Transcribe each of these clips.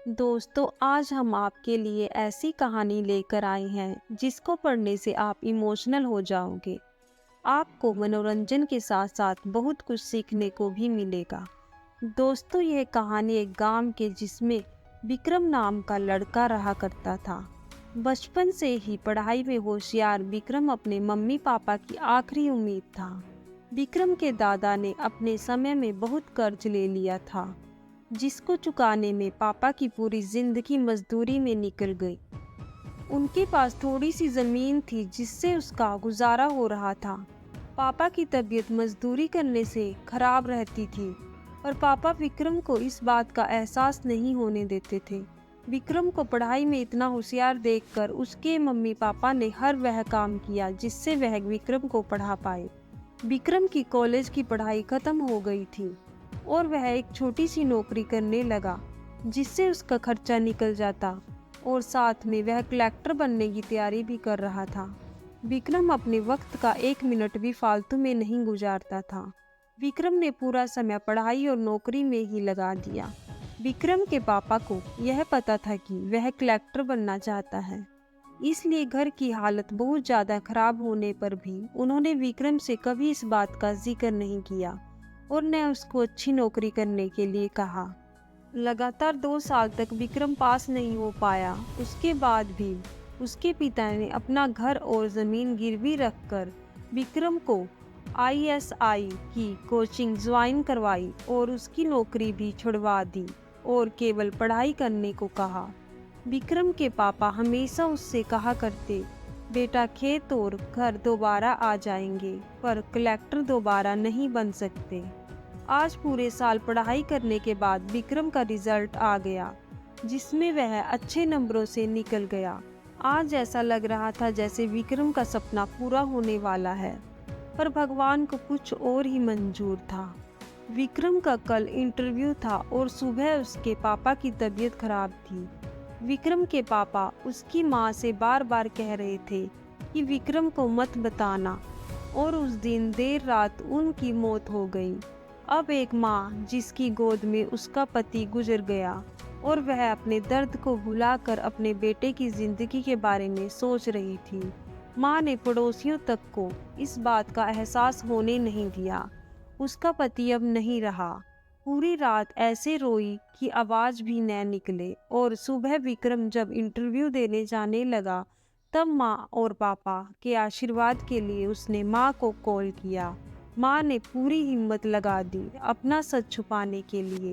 दोस्तों, आज हम आपके लिए ऐसी कहानी लेकर आए हैं जिसको पढ़ने से आप इमोशनल हो जाओगे। आपको मनोरंजन के साथ साथ बहुत कुछ सीखने को भी मिलेगा। दोस्तों, यह कहानी एक गांव के जिसमें विक्रम नाम का लड़का रहा करता था। बचपन से ही पढ़ाई में होशियार विक्रम अपने मम्मी पापा की आखिरी उम्मीद था। विक्रम के दादा ने अपने समय में बहुत कर्ज ले लिया था, जिसको चुकाने में पापा की पूरी जिंदगी मजदूरी में निकल गई। उनके पास थोड़ी सी जमीन थी जिससे उसका गुजारा हो रहा था। पापा की तबीयत मजदूरी करने से खराब रहती थी और पापा विक्रम को इस बात का एहसास नहीं होने देते थे। विक्रम को पढ़ाई में इतना होशियार देखकर उसके मम्मी पापा ने हर वह काम किया जिससे वह विक्रम को पढ़ा पाए। विक्रम की कॉलेज की पढ़ाई खत्म हो गई थी और वह एक छोटी सी नौकरी करने लगा जिससे उसका खर्चा निकल जाता और साथ में वह कलेक्टर बनने की तैयारी भी कर रहा था। विक्रम अपने वक्त का एक मिनट भी फालतू में नहीं गुजारता था। विक्रम ने पूरा समय पढ़ाई और नौकरी में ही लगा दिया। विक्रम के पापा को यह पता था कि वह कलेक्टर बनना चाहता है, इसलिए घर की हालत बहुत ज़्यादा खराब होने पर भी उन्होंने विक्रम से कभी इस बात का जिक्र नहीं किया और न उसको अच्छी नौकरी करने के लिए कहा। लगातार 2 साल तक विक्रम पास नहीं हो पाया। उसके बाद भी उसके पिता ने अपना घर और ज़मीन गिरवी रखकर विक्रम को आईएसआई की कोचिंग ज्वाइन करवाई और उसकी नौकरी भी छुड़वा दी और केवल पढ़ाई करने को कहा। विक्रम के पापा हमेशा उससे कहा करते, बेटा, खेत और घर दोबारा आ जाएंगे पर कलेक्टर दोबारा नहीं बन सकते। आज पूरे साल पढ़ाई करने के बाद विक्रम का रिजल्ट आ गया जिसमें वह अच्छे नंबरों से निकल गया। आज ऐसा लग रहा था जैसे विक्रम का सपना पूरा होने वाला है, पर भगवान को कुछ और ही मंजूर था। विक्रम का कल इंटरव्यू था और सुबह उसके पापा की तबीयत खराब थी। विक्रम के पापा उसकी माँ से बार बार कह रहे थे कि विक्रम को मत बताना, और उस दिन देर रात उनकी मौत हो गई। अब एक माँ जिसकी गोद में उसका पति गुजर गया और वह अपने दर्द को भुलाकर अपने बेटे की जिंदगी के बारे में सोच रही थी। माँ ने पड़ोसियों तक को इस बात का एहसास होने नहीं दिया। उसका पति अब नहीं रहा। पूरी रात ऐसे रोई कि आवाज भी न निकले और सुबह विक्रम जब इंटरव्यू देने जाने लगा तब माँ और पापा के आशीर्वाद के लिए उसने माँ को कॉल किया। माँ ने पूरी हिम्मत लगा दी अपना सच छुपाने के लिए।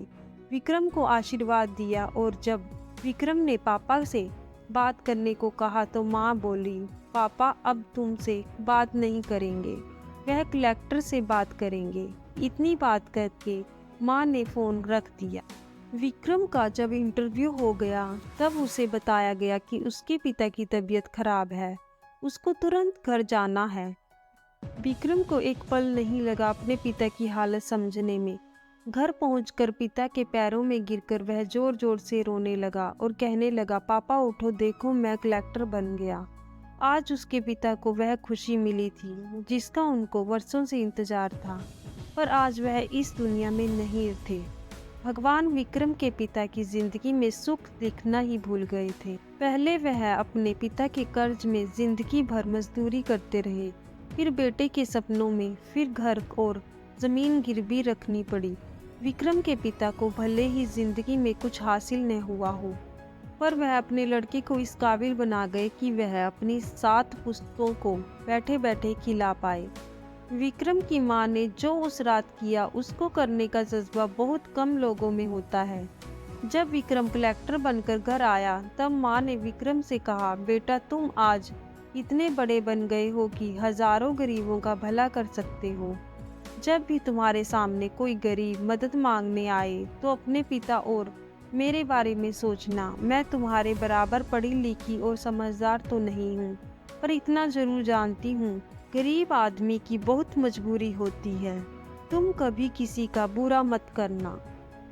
विक्रम को आशीर्वाद दिया और जब विक्रम ने पापा से बात करने को कहा तो माँ बोली, पापा अब तुमसे बात नहीं करेंगे, वह कलेक्टर से बात करेंगे। इतनी बात करके माँ ने फ़ोन रख दिया। विक्रम का जब इंटरव्यू हो गया तब उसे बताया गया कि उसके पिता की तबीयत खराब है, उसको तुरंत घर जाना है। विक्रम को एक पल नहीं लगा अपने पिता की हालत समझने में। घर पहुंचकर पिता के पैरों में गिरकर वह जोर जोर से रोने लगा और कहने लगा, पापा उठो, देखो मैं कलेक्टर बन गया। आज उसके पिता को वह खुशी मिली थी जिसका उनको वर्षों से इंतजार था, पर आज वह इस दुनिया में नहीं थे। भगवान विक्रम के पिता की जिंदगी में सुख दिखना ही भूल गए थे। पहले वह अपने पिता के कर्ज में जिंदगी भर मजदूरी करते रहे, फिर बेटे के सपनों में, फिर घर और जमीन गिरवी रखनी पड़ी। विक्रम के पिता को भले ही जिंदगी में कुछ हासिल न हुआ हो, पर वह अपने लड़के को इस काबिल बना गए कि वह अपनी 7 पुश्तों को बैठे बैठे खिला पाए। विक्रम की माँ ने जो उस रात किया उसको करने का जज्बा बहुत कम लोगों में होता है। जब विक्रम कलेक्टर बनकर घर आया तब माँ ने विक्रम से कहा, बेटा, तुम आज इतने बड़े बन गए हो कि हजारों गरीबों का भला कर सकते हो। जब भी तुम्हारे सामने कोई गरीब मदद मांगने आए तो अपने पिता और मेरे बारे में सोचना। मैं तुम्हारे बराबर पढ़ी लिखी और समझदार तो नहीं हूँ, पर इतना जरूर जानती हूँ, गरीब आदमी की बहुत मजबूरी होती है। तुम कभी किसी का बुरा मत करना।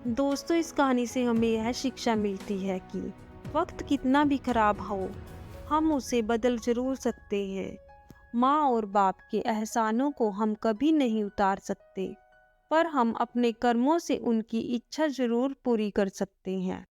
दोस्तों, इस कहानी से हमें यह शिक्षा मिलती है कि वक्त कितना भी खराब हो, हम उसे बदल जरूर सकते हैं। माँ और बाप के एहसानों को हम कभी नहीं उतार सकते, पर हम अपने कर्मों से उनकी इच्छा जरूर पूरी कर सकते हैं।